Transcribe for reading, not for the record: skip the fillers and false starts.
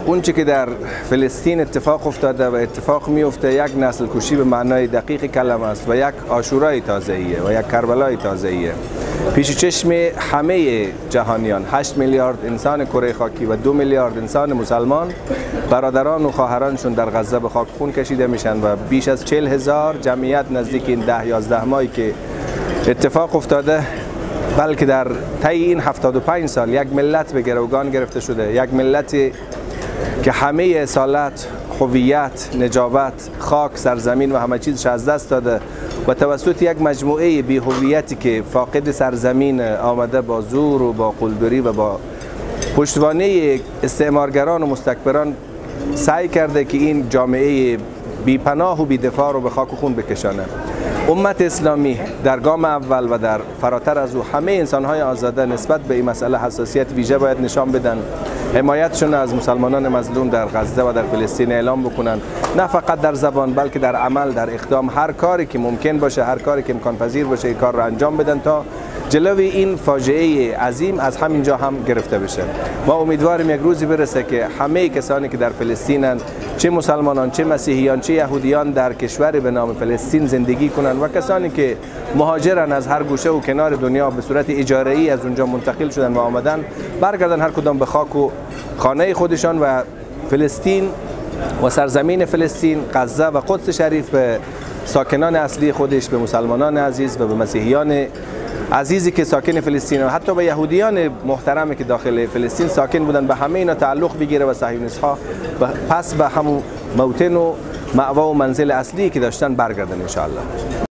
اون چی که در فلسطین اتفاق افتاده و اتفاق میفته یک نسل کشی به معنای دقیق کلمه است و یک عاشورای تازه‌ایه و یک کربلای تازه‌ایه. پیش چشم همه جهانیان 8 میلیارد انسان کره خاکی و 2 میلیارد انسان مسلمان برادران و خواهرانشون در غزه به خاک خون کشیده میشن و بیش از 40,000 جمعیت نزدیک این 10-11 ماهی که اتفاق افتاده، بلکه در طی این 75 سال یک ملت به گروگان گرفته شده، یک ملتی که همه اصالت، هویت، نجابت، خاک، سرزمین و همه چیزش از دست داده و توسط یک مجموعه بی هویتی که فاقد سرزمین آمده با زور و با قلدری و با پشتوانه استعمارگران و مستکبران سعی کرده که این جامعه بی پناه و بی دفاع رو به خاک و خون بکشانه. امت اسلامی در گام اول و در فراتر از او همه انسان‌های آزاده نسبت به این مسئله حساسیت ویژه باید نشان بدن، حمایتشون از مسلمانان مظلوم در غزه و در فلسطین اعلام بکنن، نه فقط در زبان بلکه در عمل، در اقدام، هر کاری که ممکن باشه، هر کاری که امکان پذیر باشه این کار رو انجام بدن تا جلوی این فاجعه عظیم از همینجا هم گرفته بشه. ما امیدواریم یک روزی برسه که همه کسانی که در فلسطینن، چه مسلمانان، چه مسیحیان، چه یهودیان، در کشوری به نام فلسطین زندگی کنند و کسانی که مهاجرن از هر گوشه و کنار دنیا به صورت اجاره‌ای از اونجا منتقل شدن و آمدن، برگردن هر کدام به خاک و خانه خودشان و فلسطین و سرزمین فلسطین، غزه و قدس شریف به ساکنان اصلی خودش، به مسلمانان عزیز و به مسیحیان عزیزی که ساکن فلسطین و حتی به یهودیان محترمی که داخل فلسطین ساکن بودن، به همه اینا تعلق بگیره و صهیونیست ها پس به همون موطن و مأوا و منزل اصلی که داشتن برگردن ان شاء الله.